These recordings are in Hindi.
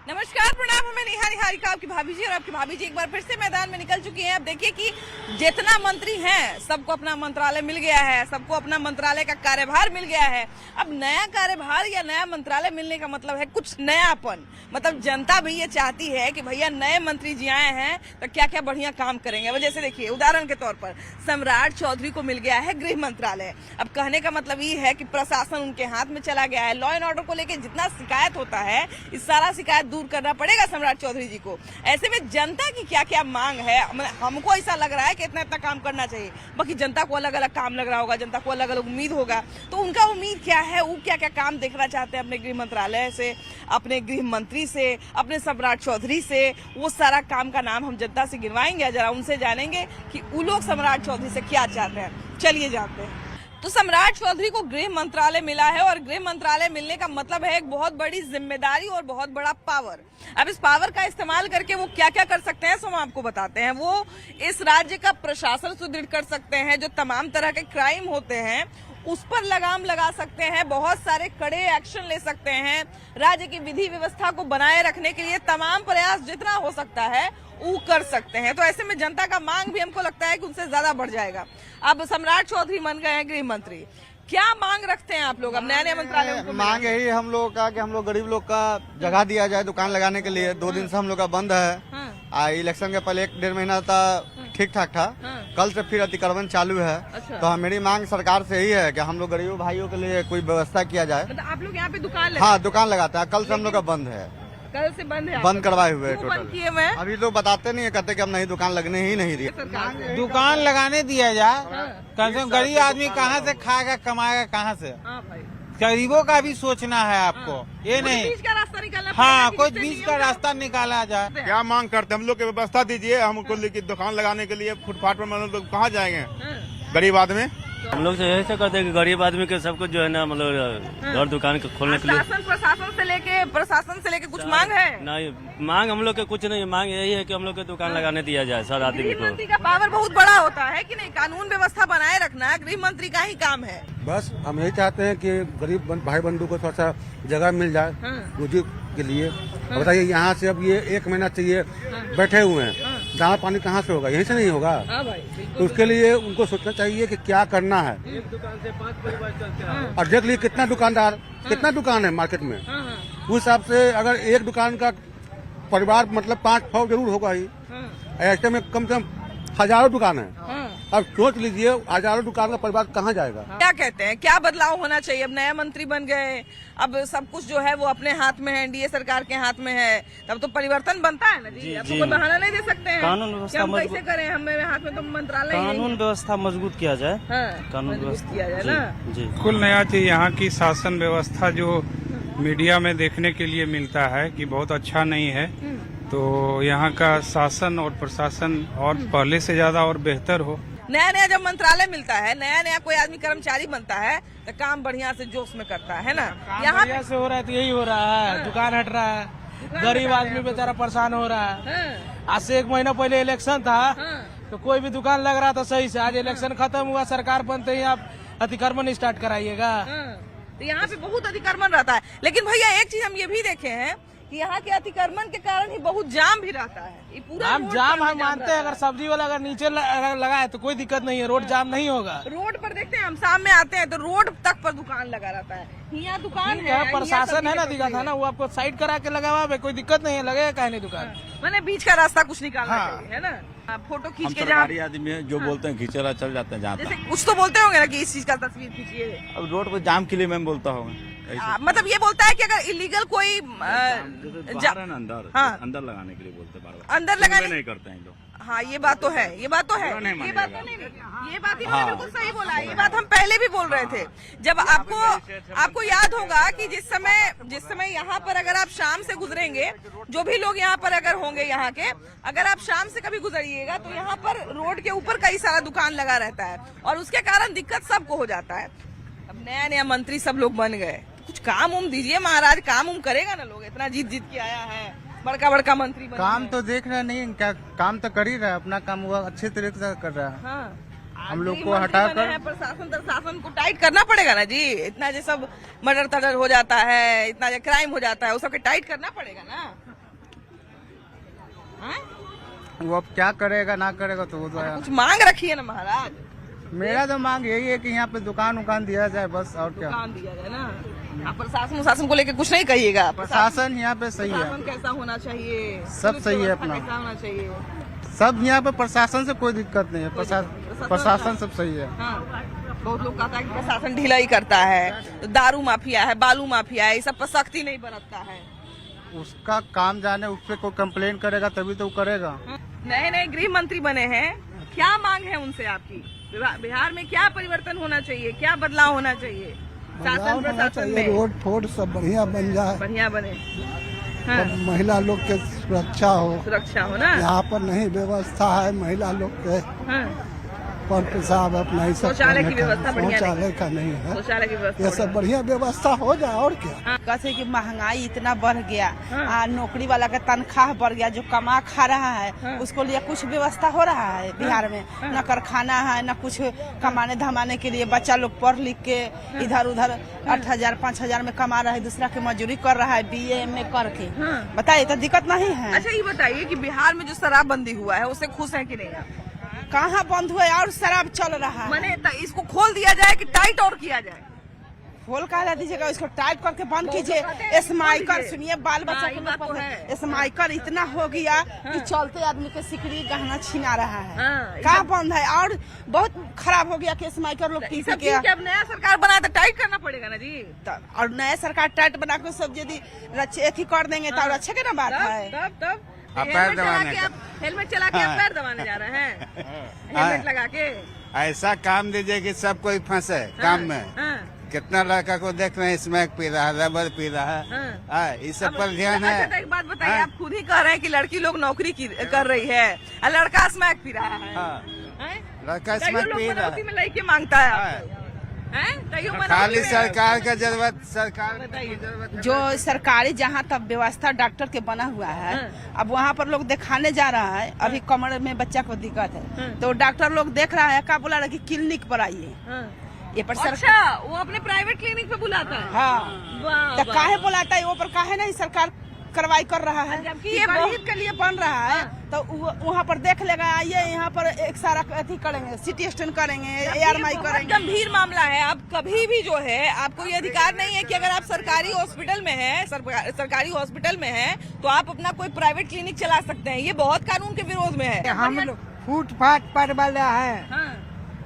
नमस्कार, प्रणाम। मैं निहारिका, आपकी भाभी जी। और आपकी भाभी जी एक बार फिर से मैदान में निकल चुकी हैं। अब देखिए कि जितना मंत्री हैं सबको अपना मंत्रालय मिल गया है, सबको अपना मंत्रालय का कार्यभार मिल गया है। अब नया कार्यभार या नया मंत्रालय मिलने का मतलब है कुछ नयापन। मतलब जनता भी ये चाहती है कि भैया नए मंत्री जी आए हैं तो क्या क्या बढ़िया काम करेंगे। वजह से देखिए, उदाहरण के तौर पर सम्राट चौधरी को मिल गया है गृह मंत्रालय। अब कहने का मतलब ये है कि प्रशासन उनके हाथ में चला गया है। लॉ एंड ऑर्डर को लेकर जितना शिकायत होता है, इस सारा शिकायत दूर करना पड़ेगा सम्राट चौधरी जी को। ऐसे में जनता की क्या क्या मांग है, हमको ऐसा लग रहा है कि इतना इतना काम करना चाहिए। बाकी जनता को अलग अलग काम लग रहा होगा, जनता को अलग अलग उम्मीद होगा। तो उनका उम्मीद क्या है, वो क्या क्या काम देखना चाहते हैं अपने गृह मंत्रालय से, अपने गृह मंत्री से, अपने सम्राट चौधरी से। वो सारा काम का नाम हम जनता से गिनवाएंगे, जरा उनसे जानेंगे कि वो लोग सम्राट चौधरी से क्या चाहते हैं। चलिए जानते हैं। तो सम्राट चौधरी को गृह मंत्रालय मिला है और गृह मंत्रालय मिलने का मतलब है एक बहुत बड़ी जिम्मेदारी और बहुत बड़ा पावर। अब इस पावर का इस्तेमाल करके वो क्या क्या कर सकते हैं, सो हम आपको बताते हैं। वो इस राज्य का प्रशासन सुदृढ़ कर सकते हैं, जो तमाम तरह के क्राइम होते हैं उस पर लगाम लगा सकते हैं, बहुत सारे कड़े एक्शन ले सकते हैं। राज्य की विधि व्यवस्था को बनाए रखने के लिए तमाम प्रयास जितना हो सकता है वो कर सकते हैं। तो ऐसे में जनता का मांग भी हमको लगता है कि उनसे ज्यादा बढ़ जाएगा। अब सम्राट चौधरी बन गए हैं गृह मंत्री, क्या मांग रखते हैं आप लोग अब नया नया मंत्रालय? मांग यही है हम लोग का कि हम लोग गरीब लोग का जगह दिया जाए दुकान लगाने के लिए। 2 दिन से हम लोग का बंद है। इलेक्शन के पहले 1-1.5 महीना था, ठीक ठाक था। कल से फिर अतिक्रमण चालू है। अच्छा। तो मेरी मांग सरकार से यही है कि हम लोग गरीब भाइयों के लिए कोई व्यवस्था किया जाए। मतलब आप लोग यहाँ पे दुकान हाँ, दुकान लगाते हैं। कल से हम लोग का बंद है। कल से बंद है? बंद करवाए हुए टोटल। किए मैं अभी लोग बताते नहीं है, कहते कि हम नहीं दुकान लगने ही नहीं दिए। दुकान लगाने दिया जाए, कम से कम गरीब आदमी कहाँ से खाएगा, कमाएगा कहाँ से? गरीबों का भी सोचना है आपको, ये नहीं बीच का रास्ता निकालना। हाँ, कोई बीच का रास्ता निकाला जाए। क्या मांग करते हैं हम लोग की व्यवस्था दीजिए हमको, दुकान लगाने के लिए फुटपाथ पर मतलब लोग कहाँ जाएंगे गरीब आदमी। हम लोग तो यही से करते हैं कि गरीब आदमी के सबको जो है ना मतलब घर दुकान खोलने के लिए प्रशासन से लेके कुछ मांग है? नहीं, मांग हम लोग के कुछ नहीं, मांग यही है कि हम लोग के दुकान लगाने दिया जाए सर आदमी को। गृह मंत्री का पावर बहुत बड़ा होता है कि नहीं, कानून व्यवस्था बनाए रखना गृह मंत्री का ही काम है। बस हम यही चाहते हैं कि गरीब भाई बंधु को थोड़ा सा जगह मिल जाए रोजी के लिए। बताइए, यहाँ से अब ये 1 महीना चाहिए बैठे हुए हैं, दाना पानी कहाँ से होगा? यहीं से नहीं होगा। तो उसके लिए उनको सोचना चाहिए कि क्या करना है। एक दुकान से 5 परिवार चलते हैं। और देख लीजिए कितना दुकान है मार्केट में। उस हिसाब से अगर एक दुकान का परिवार मतलब 5 फौ जरूर होगा ही। ऐसे में कम से कम हजारों दुकान है। अब सोच लीजिए हजारों दुकान का परिवार कहाँ जाएगा? क्या कहते हैं, क्या बदलाव होना चाहिए? अब नया मंत्री बन गए, अब सब कुछ जो है वो अपने हाथ में है, एनडीए सरकार के हाथ में है, तब तो परिवर्तन बनता है ना जी। अब तो कोई बहाना नहीं दे सकते हैं। कानून व्यवस्था कैसे करें, हमारे हाथ में तो मंत्रालय है। कानून व्यवस्था मजबूत किया जाए। कानून व्यवस्था किया जाए ना जी। कुल नया चीज यहाँ की शासन व्यवस्था जो मीडिया में देखने के लिए मिलता है कि बहुत अच्छा नहीं है। तो यहाँ का शासन और प्रशासन और पहले से ज्यादा और बेहतर हो। नया नया जब मंत्रालय मिलता है, नया नया कोई आदमी कर्मचारी बनता है तो काम बढ़िया से जोश में करता है ना। यहाँ से हो रहा है तो यही हो रहा है, दुकान हट रहा है, गरीब आदमी बेचारा परेशान हो रहा है। आज से 1 महीना पहले इलेक्शन था तो कोई भी दुकान लग रहा था सही से। आज इलेक्शन खत्म हुआ, सरकार बनते ही आप अतिक्रमण स्टार्ट कराइएगा। तो यहाँ पे बहुत अतिक्रमण रहता है। लेकिन भैया एक चीज हम ये भी देखे हैं कि यहाँ के अतिक्रमण के कारण ही बहुत जाम भी रहता है। ये पूरा हम जाम हम मानते हैं, अगर सब्जी वाला अगर नीचे लगा है तो कोई दिक्कत नहीं है, रोड जाम नहीं होगा। रोड पर देखते हैं हम, शाम में आते हैं तो रोड तक पर दुकान लगा रहता है। यहाँ दुकान है, प्रशासन है ना, दिखा था ना, वो आपको साइड करा के लगा हुआ है, कोई दिक्कत नहीं है, लगेगा कहीं नहीं दुकान। मैंने बीच का रास्ता कुछ निकालना चाहिए, है ना। फोटो खींच के जहाँ आदमी है जो बोलते हैं खींचरा चल जाते हैं, जैसे कुछ तो बोलते होंगे ना कि इस चीज का तस्वीर खींचिए। अब रोड पर जाम के लिए मैं बोलता हूँ। मतलब ये बोलता है कि अगर इलीगल कोई अंदर हाँ, अंदर लगाने के लिए बोलते हैं, अंदर लगाने नहीं करते हैं लोग। हाँ, ये बात तो है, ये बात तो है, ये बात तो नहीं, ये बात इन्होंने बिल्कुल सही बोला है। ये बात हम पहले भी बोल रहे थे। जब आपको याद होगा कि जिस समय यहाँ पर अगर आप शाम से गुजरेंगे, जो भी लोग यहाँ पर अगर होंगे यहाँ के, अगर आप शाम से कभी गुजरिएगा तो यहाँ पर रोड के ऊपर कई सारा दुकान लगा रहता है और उसके कारण दिक्कत सबको हो जाता है। अब नया नया मंत्री सब लोग बन गए, कुछ काम उम दीजिए महाराज, काम उम करेगा ना लोग। इतना जीत के आया है, बड़का मंत्री काम तो देख रहे नहीं, क्या काम तो कर ही रहा है, अपना काम हुआ अच्छे तरीके से कर रहा है। हाँ, हम लोग को मंत्री हटा बने कर हैं, प्रशासन को टाइट करना पड़ेगा ना जी। इतना जो सब मर्डर तर्डर हो जाता है, इतना जो क्राइम हो जाता है, वो सबके टाइट करना पड़ेगा ना। हाँ? वो अब क्या करेगा ना करेगा तो वो तो कुछ मांग रखी है ना महाराज। मेरा तो मांग यही है कि यहाँ पे दुकान उकान दिया जाए बस, और क्या। दुकान दिया जाए ना। आप प्रशासन को लेकर कुछ नहीं कहिएगा। प्रशासन यहाँ पे सही है, प्रशासन कैसा होना चाहिए, सब सही है अपना। कैसा होना चाहिए, सब यहाँ पे प्रशासन से कोई दिक्कत नहीं है, प्रशासन सब सही है। हाँ। बहुत लोग कहता है कि प्रशासन ढीला ही करता है, तो दारू माफिया है, बालू माफिया है, ये सब पर सख्ती नहीं बरतता है। उसका काम जाने, उस पर कोई कंप्लेन करेगा तभी तो वो करेगा। नए नए गृह मंत्री बने हैं, क्या मांग है उनसे आपकी? बिहार में क्या परिवर्तन होना चाहिए, क्या बदलाव होना चाहिए शासन प्रशासन में? रोड फोड सब बढ़िया बन जाए, बढ़िया बने। हाँ। सब महिला लोग के सुरक्षा हो ना। यहाँ पर नहीं व्यवस्था है महिला लोग के। हाँ। पर पेशाब अपना ही सब शौचालय की व्यवस्था बढ़िया शौचालय का नहीं है, शौचालय की व्यवस्था ये सब बढ़िया व्यवस्था हो जाए और क्या। कैसे कि महंगाई इतना बढ़ गया, नौकरी वाला का तनख्वाह बढ़ गया, जो कमा खा रहा है उसको लिए कुछ व्यवस्था हो रहा है बिहार में? न कारखाना है, न कुछ कमाने धमाने के लिए। बच्चा लोग पढ़ लिख के इधर उधर 8,000 5,000 में कमा रहा है, दूसरा की मजदूरी कर रहा है BA MA करके। बताइए, तो दिक्कत नहीं है? अच्छा ये बताइए कि बिहार में जो शराबबंदी हुआ है उससे खुश है कि नहीं आप? कहाँ बंद हुआ है, और शराब चल रहा है। मैंने इसको खोल दिया जाए कि टाइट और किया जाए? खोल कहा दीजिएगा, इसको टाइट करके बंद कीजिए। स्माइकर सुनिए, बाल बच्चा के स्माइकर इतना हो गया कि चलते आदमी के सिकड़ी गहना छीना रहा है। कहाँ बंद है? और बहुत खराब हो गया कि स्माइकर लोग पी के। अब नया सरकार बना तो टाइट करना पड़ेगा ना जी। और नया सरकार टाइट बना के सब यदि अथी कर देंगे तो अच्छे के ना बात है। तब हेलमेट चला के आप पैर दबाने जा रहे हैं, हेलमेट लगा के। ऐसा काम दीजिए कि सब कोई फंसे काम में। कितना लड़का को देख रहे हैं स्मैक पी रहा है, रबर पी रहा है, इस सब पर ध्यान है। अच्छा एक बात बताइए, आप खुद ही कह रहे हैं कि लड़की लोग नौकरी कर रही है और लड़का स्मैक पी रहा है। लड़का स्मैक पी रहा है, लड़की मांगता है। खाली सरकार का जरूरत, सरकार की जरूरत। जो सरकारी जहाँ तक व्यवस्था डॉक्टर के बना हुआ है, अब वहाँ पर लोग दिखाने जा रहा है। अभी कमर में बच्चा को दिक्कत है तो डॉक्टर लोग देख रहा है, क्या बोला रहा कि क्लिनिक पर आइए। ये पर अच्छा, वो अपने प्राइवेट क्लिनिक पे बुलाता है। हाँ, तो काहे बुलाता है? वो पर काहे नहीं सरकार कार्रवाई कर रहा है? जबकि ये गरीब के लिए बन रहा है तो वहाँ पर देख लेगा, आइए यहाँ पर एक सारा अथी करेंगे, CT स्कैन करेंगे, ARMI करेंगे। गंभीर मामला है। आप कभी भी जो है, आपको ये अधिकार नहीं है कि अगर आप सरकारी हॉस्पिटल में हैं, सरकारी हॉस्पिटल में हैं, तो आप अपना कोई प्राइवेट क्लिनिक चला सकते हैं। ये बहुत कानून के विरोध में है। हम लोग फुटपाथ पर वाला है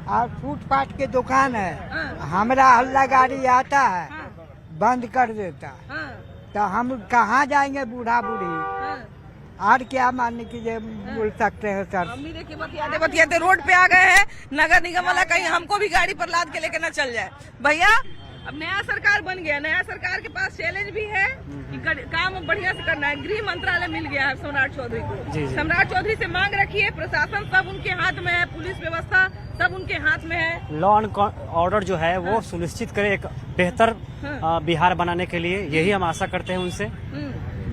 और फुटपाथ के दुकान है, हमारा हल्ला गाड़ी आता है बंद कर देता, तो हम कहाँ जाएंगे बूढ़ा बूढ़ी? और क्या मानने की बोल सकते हैं सर? बतियाते रोड पे आ गए हैं, नगर निगम वाला कहीं हमको भी गाड़ी पर लाद के लेके न चल जाए। भैया अब नया सरकार बन गया, नया सरकार के पास चैलेंज भी है कि काम बढ़िया से करना है। गृह मंत्रालय मिल गया है सम्राट चौधरी को। सम्राट चौधरी से मांग रखी है, प्रशासन सब उनके हाथ में है, पुलिस व्यवस्था सब उनके हाथ में है। लॉ एंड ऑर्डर जो है वो सुनिश्चित करे, एक बेहतर बिहार बनाने के लिए यही हम आशा करते हैं उनसे।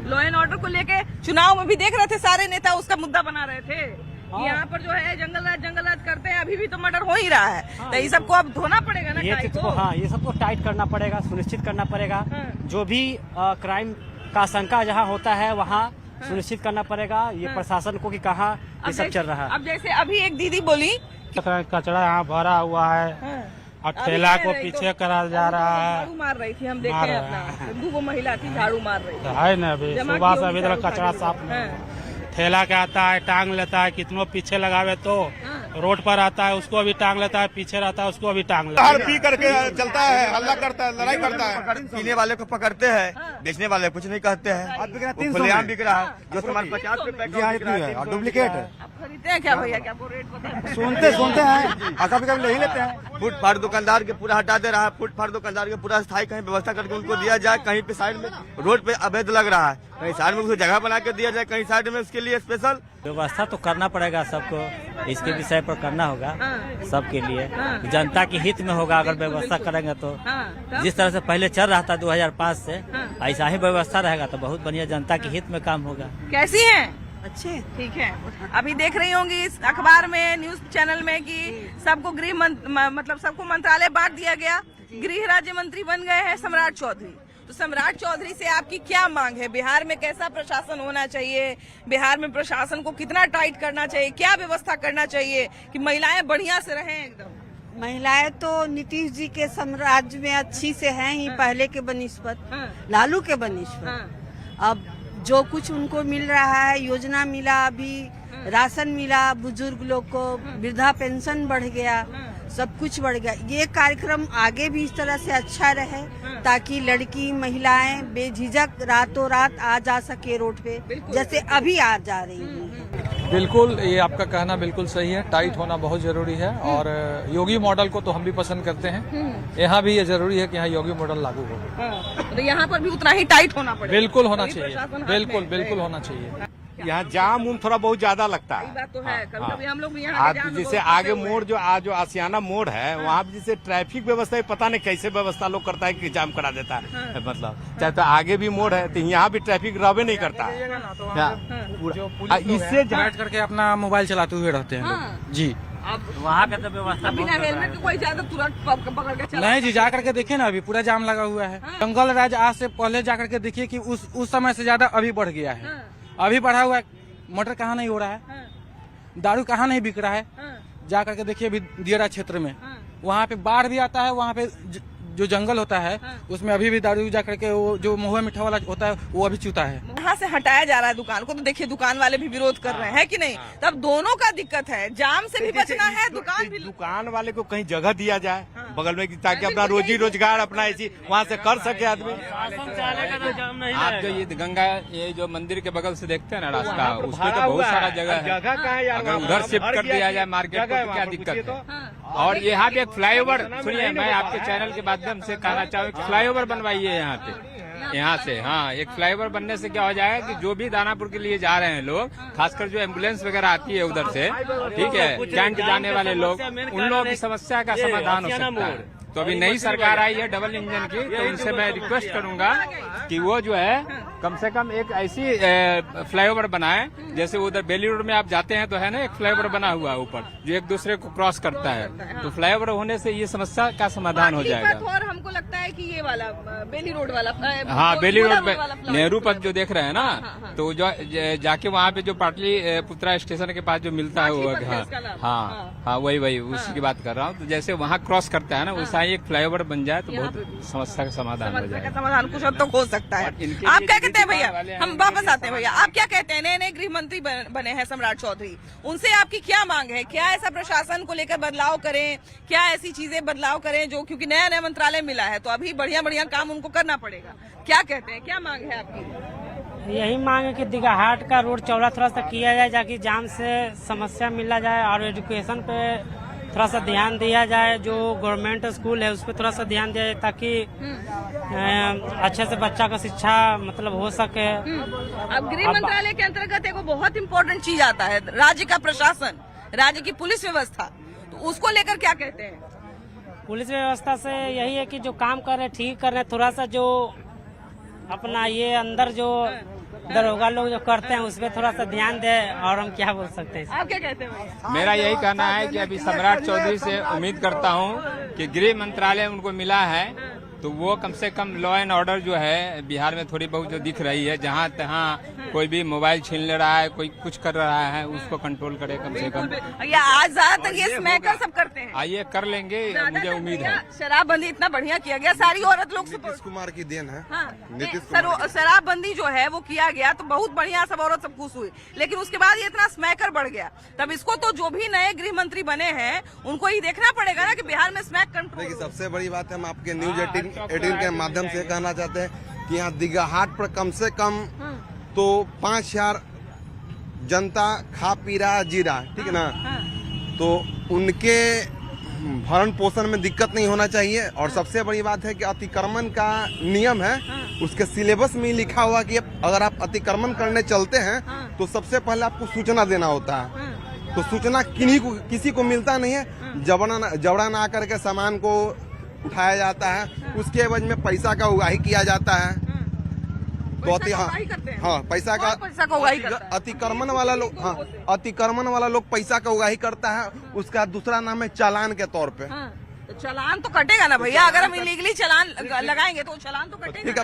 लॉ एंड ऑर्डर को लेके चुनाव में भी देख रहे थे, सारे नेता उसका मुद्दा बना रहे थे। यहाँ पर जो है जंगल राज करते हैं, अभी भी तो मर्डर हो ही रहा है। तो ये सबको अब धोना पड़ेगा ना, ये सबको टाइट करना पड़ेगा, सुनिश्चित करना पड़ेगा। जो भी क्राइम का आशंका जहाँ होता है वहाँ सुनिश्चित करना पड़ेगा। ये प्रशासन को कि कहाँ ये सब चल रहा है। अब जैसे अभी एक दीदी बोली कचरा यहाँ भरा हुआ है और ठेला को पीछे करा जा रहा है। झाड़ू मार रही थी, हम देखे अपना 2 महिला थी झाड़ू मार रही थी। है ना, अभी सुबह से अभी तक कचरा साफ नहीं। ठेला के आता है, टांग लेता है, कितनों पीछे लगावे तो रोड पर आता है, उसको भी टांग लेता है, पीछे रहता है उसको भी टांग लेता है। पी करके चलता है, हल्ला करता है, लड़ाई करता है। पीने वाले को पकड़ते हैं, बेचने वाले कुछ नहीं कहते हैं। खुलेआम बिक रहा है, जो सामान 50 रुपए और डुप्लीकेट है। खरीदते हैं क्या भैया? क्या रेट पता? सुनते हैं, कभी कभी नहीं लेते हैं। फुटपाथ दुकानदार के पूरा हटा दे रहा है, फुटपाथ दुकानदार के पूरा स्थायी कहीं व्यवस्था करके उनको दिया जाए। कहीं पे साइड में रोड पे अवैध लग रहा है, कहीं साइड में उसको जगह बना के दिया जाए, कहीं साइड में उसके लिए स्पेशल व्यवस्था तो करना पड़ेगा सबको, इसके विषय पर करना होगा सबके लिए, जनता के हित में होगा। अगर व्यवस्था करेंगे तो जिस तरह से पहले चल रहा था 2005 से, ऐसा ही व्यवस्था रहेगा तो बहुत बढ़िया जनता के हित में काम होगा। कैसी है अच्छे ठीक है। अभी देख रही होंगी इस अखबार में, न्यूज चैनल में कि सबको मतलब सबको मंत्रालय बांट दिया गया। गृह राज्य मंत्री बन गए हैं सम्राट चौधरी। तो सम्राट चौधरी से आपकी क्या मांग है? बिहार में कैसा प्रशासन होना चाहिए? बिहार में प्रशासन को कितना टाइट करना चाहिए? क्या व्यवस्था करना चाहिए कि महिलाएं बढ़िया से रहें एकदम? महिलाएं तो नीतीश जी के साम्राज्य में अच्छी से हैं ही, पहले के बनिस्पत, लालू के बनिस्पत। अब जो कुछ उनको मिल रहा है, योजना मिला, अभी राशन मिला, बुजुर्ग लोग को वृद्धा पेंशन बढ़ गया, सब कुछ बढ़ गया। ये कार्यक्रम आगे भी इस तरह से अच्छा रहे ताकि लड़की महिलाएं बेझिझक रातों रात आ जा सके रोड पे, जैसे अभी आ जा रही है। बिल्कुल, ये आपका कहना बिल्कुल सही है। टाइट होना बहुत जरूरी है और योगी मॉडल को तो हम भी पसंद करते हैं। यहाँ भी ये जरूरी है कि यहाँ योगी मॉडल लागू हो। तो यहाँ पर भी उतना ही टाइट होना पड़ेगा। बिल्कुल होना चाहिए, बिल्कुल होना चाहिए। यहाँ जाम थोड़ा बहुत ज्यादा लगता है। बात तो है, कभी हम लोग यहाँ जैसे आगे मोड़ जो आसियाना मोड़ है, वहाँ पे जैसे ट्रैफिक व्यवस्था पता नहीं कैसे व्यवस्था लोग करता है कि जाम करा देता है। मतलब चाहे तो आगे भी मोड़ है तो यहाँ भी ट्रैफिक रहबे नहीं करता है। इससे बैठ करके अपना मोबाइल चलाते हुए रहते हैं लोग। जी, अब वहाँ का तो व्यवस्था बिना हेलमेट के कोई ज्यादा तुरंत पकड़ के चला। नहीं जी, जा करके देखिए ना, अभी पूरा जाम लगा हुआ है। जंगल राज आज से पहले जा करके देखिए कि उस समय से ज्यादा अभी बढ़ गया है। अभी बढ़ा हुआ है। मटर कहाँ नहीं हो रहा है, दारू कहाँ नहीं बिक रहा है। जा करके देखिए अभी दियरा क्षेत्र में, वहाँ पे बाढ़ भी आता है, वहाँ पे जो जंगल होता है उसमें अभी भी दारू जा करके वो जो महुआ मीठा वाला होता है वो अभी चूता है। यहाँ से हटाया जा रहा है दुकान को, तो देखिए दुकान वाले भी विरोध कर रहे हैं कि नहीं। तब दोनों का दिक्कत है, जाम से भी बचना है, दुकान वाले को कहीं जगह दिया जाए बगल में ताकि अपना रोजी रोजगार अपना ऐसी वहाँ से कर सके आदमी। आप जो ये गंगा ये जो मंदिर के बगल से देखते हैं ना रास्ता, उसमें तो बहुत सारा जगह है। अगर उधर शिफ्ट कर दिया जाए मार्केट को तो क्या दिक्कत है? और यहाँ पे एक फ्लाईओवर, सुनिए मैं आपके चैनल के माध्यम से कहना चाहूँ, फ्लाईओवर बनवाइए यहाँ पे, यहाँ से। हाँ, एक फ्लाईओवर बनने से क्या हो जाएगा कि जो भी दानापुर के लिए जा रहे हैं लोग, खासकर जो एम्बुलेंस वगैरह आती है उधर से, ठीक है, कैंट जाने वाले लोग, उन लोगों की समस्या का समाधान हो सकता है। तो अभी नई सरकार आई है डबल इंजन की, तो उनसे मैं रिक्वेस्ट करूंगा कि वो जो है कम से कम एक ऐसी फ्लाईओवर बनाए, जैसे उधर बेली रोड में आप जाते हैं तो है ना एक फ्लाईओवर बना हुआ है ऊपर जो एक दूसरे को क्रॉस करता है। तो फ्लाईओवर होने से ये समस्या का समाधान हो जाएगा। और हमको लगता है कि ये वाला बेली रोड वाला, हाँ बेली रोड पे नेहरू पथ जो देख रहे हैं ना, तो जो जाके वहाँ पे जो पाटली पुत्रा स्टेशन के पास जो मिलता है वो, हाँ वही उसी की बात कर रहा हूँ। तो जैसे वहाँ क्रॉस करता है ना, वैसा एक फ्लाईओवर बन जाए तो बहुत समस्या का समाधान हो जाएगा। समाधान कुछ हद तक हो सकता है। आप क्या कहते हैं भैया? हम वापस आते हैं भैया, आप क्या कहते हैं? नए गृह मंत्री बने हैं सम्राट चौधरी, उनसे आपकी क्या मांग है? क्या ऐसा प्रशासन को लेकर बदलाव करें, क्या ऐसी चीजें बदलाव करें जो, क्योंकि नया मंत्रालय मिला है तो अभी बढ़िया काम उनको करना पड़ेगा। क्या कहते हैं, क्या मांग है आपकी? यही मांग है कि दीघाहाट का रोड चौड़ा थोड़ा सा किया जाए ताकि जाम से समस्या मिला जाए, और एजुकेशन पे थोड़ा सा ध्यान दिया जाए। जो गवर्नमेंट स्कूल है उस पर थोड़ा सा ध्यान दिया जाए ताकि अच्छे से बच्चा का शिक्षा मतलब हो सके। अब गृह मंत्रालय के अंतर्गत एक बहुत इम्पोर्टेंट चीज आता है, राज्य का प्रशासन, राज्य की पुलिस व्यवस्था, तो उसको लेकर क्या कहते हैं? पुलिस व्यवस्था से यही है कि जो काम कर रहे ठीक कर रहे, थोड़ा सा जो अपना ये अंदर जो दरोगा लोग जो करते हैं उस पर थोड़ा सा ध्यान दे, और हम क्या बोल सकते हैं। आप क्या कहते हैं? मेरा यही कहना है कि अभी सम्राट चौधरी से उम्मीद करता हूं कि गृह मंत्रालय उनको मिला है तो वो कम से कम लॉ एंड ऑर्डर जो है बिहार में थोड़ी बहुत जो दिख रही है, जहाँ तहाँ कोई भी मोबाइल छीन ले रहा है, कोई कुछ कर रहा है, उसको कंट्रोल करे कम से कम। या आज ज्यादातर ये स्मैकर सब करते हैं। आइए कर लेंगे, मुझे उम्मीद है। शराबबंदी इतना बढ़िया किया गया, सारी औरत लोग नीतीश कुमार की देन है। शराबबंदी जो है वो किया गया तो बहुत बढ़िया, सब औरत सब खुश हुई, लेकिन उसके बाद ये इतना स्मैकर बढ़ गया। तब इसको तो जो भी नए गृह मंत्री बने हैं उनको ही देखना पड़ेगा ना कि बिहार में स्मैक कंट्रोल। देखिए सबसे बड़ी बात है, हम आपके न्यूज 18 के माध्यम से कहना चाहते हैं कि यहाँ दीघाहाट पर कम से कम तो 5000 जनता खा पी रहा जी रहा, ठीक है ना, तो उनके भरण पोषण में दिक्कत नहीं होना चाहिए। और सबसे बड़ी बात है कि अतिक्रमण का नियम है, उसके सिलेबस में लिखा हुआ कि अगर आप अतिक्रमण करने चलते हैं तो सबसे पहले आपको सूचना देना होता है। तो सूचना किसी को मिलता नहीं है, जबड़ा ना करके सामान को उठाया जाता है, उसके एवज में पैसा का उगाही किया जाता है। तो उगाही करते हैं। हाँ पैसा का उगाही करता है? अतिक्रमण वाला लोग, हाँ अतिक्रमण वाला लोग पैसा का उगाही करता है। उसका दूसरा नाम है चालान के तौर पे। तो चालान तो कटेगा ना भैया, अगर हम इलीगली चालान लगाएंगे तो चालान तो कटेगा। ठीक है,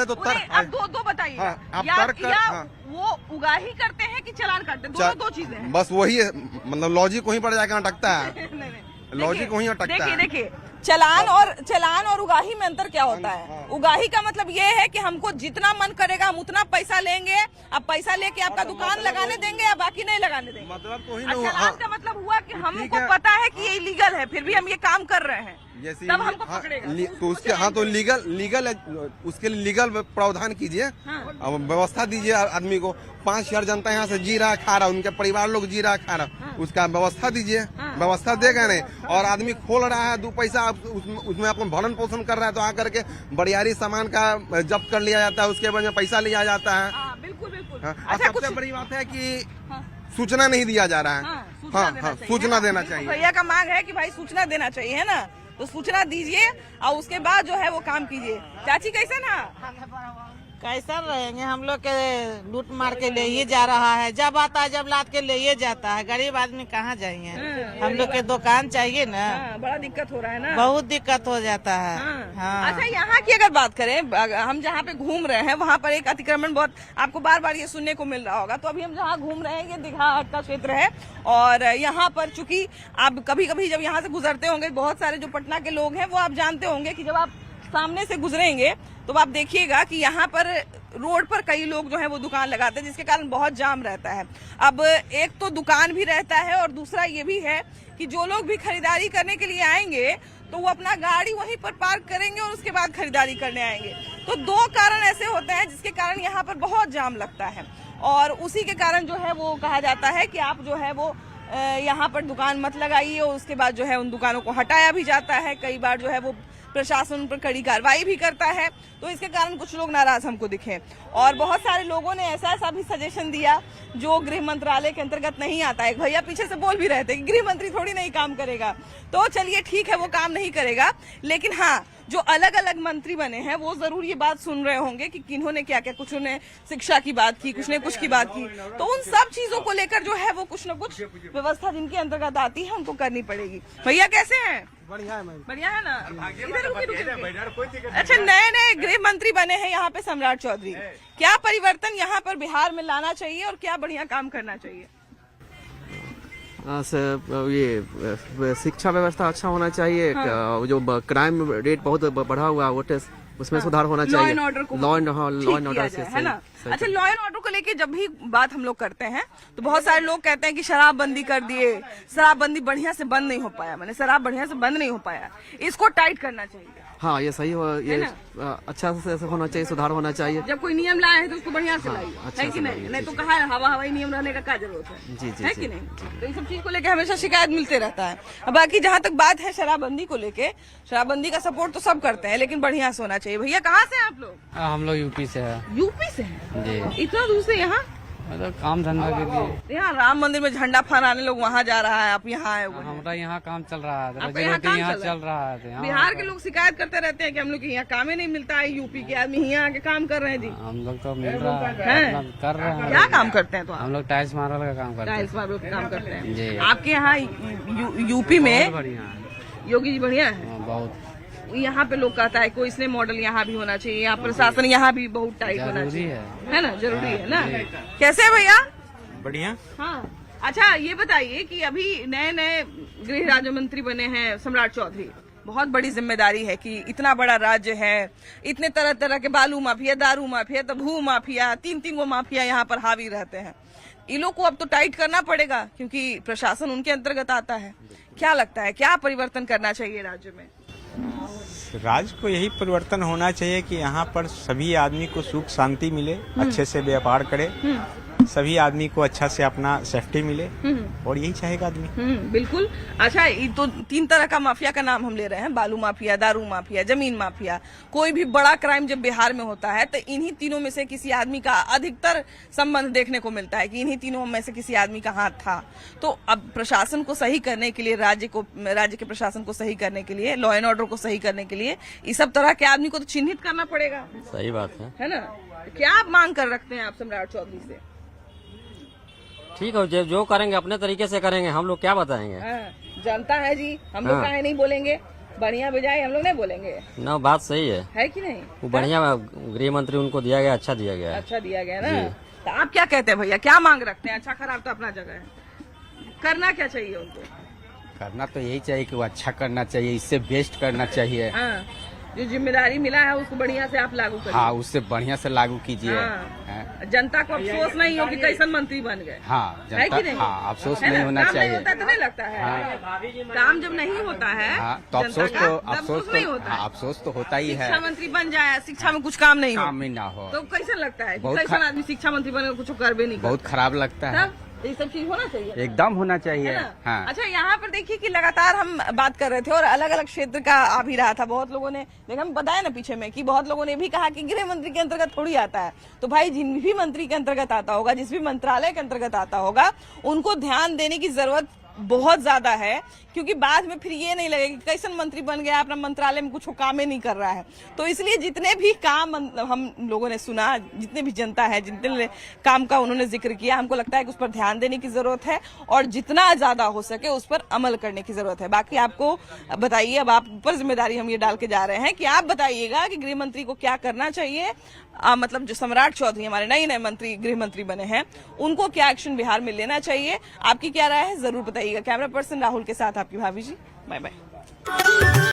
दो तर्क अब दो बताइए, आप या तर्क वो उगाही करते हैं कि चालान काटते हैं, दो चीजें हैं। बस वही है, मतलब लॉजिक वहीं पर जाकर अटकता है। लॉजिक वहीं अटकता है। देखिए चालान और उगाही में अंतर क्या होता है? उगाही का मतलब ये है कि हमको जितना मन करेगा हम उतना पैसा लेंगे, अब पैसा लेके आपका दुकान लगाने देंगे या बाकी नहीं लगाने देंगे। मतलब तो चालान का मतलब हुआ कि हमको पता है कि ये इलीगल है, फिर भी हम ये काम कर रहे हैं, तब हमको पकड़ेगा। तो उसके तो लीगल उसके लिए लीगल प्रावधान कीजिए। अब व्यवस्था दीजिए आदमी को। 5,000 जनता यहाँ से जी रहा खा रहा, उनके परिवार लोग जी रहा खा रहा, उसका व्यवस्था दीजिए। व्यवस्था देगा नहीं और आदमी खोल रहा है 2 पैसा, उसमें अपन भरण पोषण कर रहा है, तो आकर के बरियारी सामान का जब्त कर लिया जाता है, उसके बाद में पैसा लिया जाता है। बिल्कुल बिल्कुल। सबसे बड़ी बात है कि सूचना नहीं दिया जा रहा है। हाँ, सूचना देना चाहिए। भैया का मांग है कि भाई सूचना देना चाहिए, है ना? तो सूचना दीजिए और उसके बाद जो है वो काम कीजिए। चाची कैसे ना? कैसा रहेंगे, हम लोग के लूट मार के ले ही जा रहा है, जब आता है जब लाद के ले ही जाता है। गरीब आदमी कहाँ जाएंगे? हम लोग के दुकान चाहिए ना। बड़ा दिक्कत हो रहा है ना, बहुत दिक्कत हो जाता है। हाँ। अच्छा यहाँ की अगर बात करें, हम जहाँ पे घूम रहे हैं वहाँ पर एक अतिक्रमण बहुत आपको बार बार ये सुनने को मिल रहा होगा। तो अभी हम जहाँ घूम रहे हैं ये दीघा हाट का क्षेत्र है और यहाँ पर चूंकि आप कभी कभी जब यहाँ से गुजरते होंगे, बहुत सारे जो पटना के लोग हैं वो आप जानते होंगे कि जब आप सामने से गुजरेंगे तो आप देखिएगा कि यहाँ पर रोड पर कई लोग जो है वो दुकान लगाते हैं, जिसके कारण बहुत जाम रहता है। अब एक तो दुकान भी रहता है और दूसरा ये भी है कि जो लोग भी खरीदारी करने के लिए आएंगे तो वो अपना गाड़ी वहीं पर पार्क करेंगे और उसके बाद खरीदारी करने आएंगे। तो 2 कारण ऐसे होते हैं जिसके कारण यहाँ पर बहुत जाम लगता है और उसी के कारण जो है वो कहा जाता है कि आप जो है वो यहाँ पर दुकान मत लगाइए और उसके बाद जो है उन दुकानों को हटाया भी जाता है। कई बार जो है वो प्रशासन पर कड़ी कार्रवाई भी करता है, तो इसके कारण कुछ लोग नाराज हमको दिखे और बहुत सारे लोगों ने ऐसा भी सजेशन दिया जो गृह मंत्रालय के अंतर्गत नहीं आता है। भैया पीछे से बोल भी रहे थे कि गृह मंत्री थोड़ी नहीं काम करेगा, तो चलिए ठीक है वो काम नहीं करेगा, लेकिन हाँ जो अलग अलग मंत्री बने हैं वो जरूर ये बात सुन रहे होंगे कि किन्होंने क्या क्या, कुछ ने शिक्षा की बात की, कुछ ने कुछ की बात की, तो उन सब चीजों को लेकर जो है वो कुछ न कुछ व्यवस्था जिनके अंतर्गत आती है उनको करनी पड़ेगी। भैया कैसे हैं? बढ़िया है, बढ़िया है ना। इधर रुकिए। अच्छा, नए गृह मंत्री बने हैं यहाँ पे सम्राट चौधरी, क्या परिवर्तन यहाँ पर बिहार में लाना चाहिए और क्या बढ़िया काम करना चाहिए? ये शिक्षा व्यवस्था अच्छा होना चाहिए। हाँ। जो क्राइम रेट बहुत बढ़ा हुआ है वो उसमें सुधार होना चाहिए। लॉ एंड ऑर्डर से है ना। अच्छा, लॉ एंड ऑर्डर को लेके जब भी बात हम लोग करते हैं तो बहुत सारे लोग कहते हैं कि शराबबंदी कर दिए, शराबबंदी बढ़िया से बंद नहीं हो पाया, मैंने शराब बढ़िया से बंद नहीं हो पाया, इसको टाइट करना चाहिए। हाँ, ये सही हो, ये अच्छा से होना चाहिए, सुधार होना चाहिए। जब कोई नियम लाए है तो उसको बढ़िया से लाइए, है कि नहीं? नहीं तो कहा हवाई नियम रहने का क्या जरूरत है? जी, है कि नहीं? तो इन सब चीज को लेके हमेशा शिकायत मिलते रहता है। बाकी जहाँ तक बात है शराबबंदी को लेके, शराबबंदी का सपोर्ट तो सब करते हैं, लेकिन बढ़िया से होना चाहिए। भैया कहाँ से हैं आप लोग? हम लोग यूपी से है। यूपी से है जी। इतना दूर से यहाँ? मतलब काम धंधा के लिए। यहाँ राम मंदिर में झंडा फहराने लोग वहाँ जा रहा है, आप यहाँ आए हुए? हमारा यहाँ काम चल रहा है, यहाँ चल रहा है। बिहार के लोग शिकायत करते रहते हैं कि हम लोग यहाँ काम ही नहीं मिलता है, यूपी के आदमी यहाँ आके काम कर रहे हैं। जी हम लोग तो मिल रहा है, कर रहे हैं। क्या काम करते हैं? तो हम लोग टाइल्स मार्बल का काम करते हैं। टाइल्स मार्बल का काम करते हैं जी। आपके यहाँ यूपी में बढ़िया योगी जी बढ़िया है बहुत। यहाँ पे लोग कहता है कोई इसने मॉडल यहाँ भी होना चाहिए, यहाँ प्रशासन यहाँ भी बहुत टाइट होना चाहिए, है ना? जरूरी है ना। कैसे भैया? बढ़िया। हाँ, अच्छा ये बताइए कि अभी नए गृह राज्य मंत्री बने हैं सम्राट चौधरी, बहुत बड़ी जिम्मेदारी है कि इतना बड़ा राज्य है, इतने तरह तरह के बालू माफिया, दारू माफिया, तो भू माफिया, 3 वो माफिया यहाँ पर हावी रहते हैं। इन लोग को अब तो टाइट करना पड़ेगा क्योंकि प्रशासन उनके अंतर्गत आता है। क्या लगता है क्या परिवर्तन करना चाहिए राज्य में? राज्य को यही परिवर्तन होना चाहिए कि यहाँ पर सभी आदमी को सुख शांति मिले, अच्छे से व्यापार करे सभी आदमी को अच्छा से अपना सेफ्टी मिले और यही चाहेगा आदमी। बिल्कुल। अच्छा, ये तो 3 तरह का माफिया का नाम हम ले रहे हैं, बालू माफिया, दारू माफिया, जमीन माफिया। कोई भी बड़ा क्राइम जब बिहार में होता है तो इन्हीं तीनों में से किसी आदमी का अधिकतर संबंध देखने को मिलता है कि इन्हीं तीनों में से किसी आदमी का हाथ था। तो अब प्रशासन को सही करने के लिए, राज्य के प्रशासन को सही करने के लिए, लॉ एंड ऑर्डर को सही करने के लिए इस सब तरह के आदमी को तो चिन्हित करना पड़ेगा। सही बात है ना? क्या आप मांग कर रखते हैं आप सम्राट चौधरी से? ठीक है, जो करेंगे अपने तरीके से करेंगे, हम लोग क्या बताएंगे। जनता है जी, हम लोग काहे नहीं बोलेंगे? बढ़िया बजाय हम लोग नहीं बोलेंगे ना। बात सही है कि नहीं? वो बढ़िया गृह मंत्री उनको दिया गया, अच्छा दिया गया है। अच्छा दिया गया ना। तो आप क्या कहते हैं भैया, क्या मांग रखते हैं? अच्छा खराब तो अपना जगह है, करना क्या चाहिए उनको? करना तो यही चाहिए कि वो अच्छा करना चाहिए, इससे बेस्ट करना चाहिए। जो जिम्मेदारी मिला है उसको बढ़िया से आप लागू करिए। हाँ, उससे बढ़िया से लागू कीजिए। जनता को अफसोस नहीं हो कि कैसन मंत्री बन गए। हाँ, है कि नहीं? हाँ, अफसोस नहीं होना चाहिए। नहीं होता तो नहीं लगता है। काम जब नहीं होता है तो अफसोस नहीं होता है। अफसोस तो होता ही है। शिक्षा मंत्री बन जाए, शिक्षा में कुछ काम नहीं हो तो कैसा लगता है? कैसा आदमी शिक्षा मंत्री बने कुछ कर भी नहीं? बहुत खराब लगता है। ये सब चीज होना चाहिए, एकदम होना चाहिए। हाँ। अच्छा, यहाँ पर देखिए कि लगातार हम बात कर रहे थे और अलग अलग क्षेत्र का आ भी रहा था। बहुत लोगों ने देखा, हम बताया ना पीछे में कि बहुत लोगों ने भी कहा कि गृह मंत्री के अंतर्गत थोड़ी आता है। तो भाई, जिन भी मंत्री के अंतर्गत आता होगा, जिस भी मंत्रालय के अंतर्गत आता होगा, उनको ध्यान देने की जरूरत बहुत ज्यादा है, क्योंकि बाद में फिर ये नहीं लगेगा कि कैसन मंत्री बन गया, अपना मंत्रालय में कुछ काम ही नहीं कर रहा है। तो इसलिए जितने भी काम हम लोगों ने सुना, जितने भी जनता है, जितने काम का उन्होंने जिक्र किया, हमको लगता है कि उस पर ध्यान देने की जरूरत है और जितना ज्यादा हो सके उस पर अमल करने की जरूरत है। बाकी आपको बताइए, अब आप ऊपर जिम्मेदारी हम ये डाल के जा रहे हैं कि आप बताइएगा कि गृह मंत्री को क्या करना चाहिए। मतलब जो सम्राट चौधरी हमारे नए मंत्री, गृह मंत्री बने हैं, उनको क्या एक्शन बिहार में लेना चाहिए? आपकी क्या राय है, जरूर बताइएगा। कैमरा पर्सन राहुल के साथ आपकी भाभी जी। Bye bye.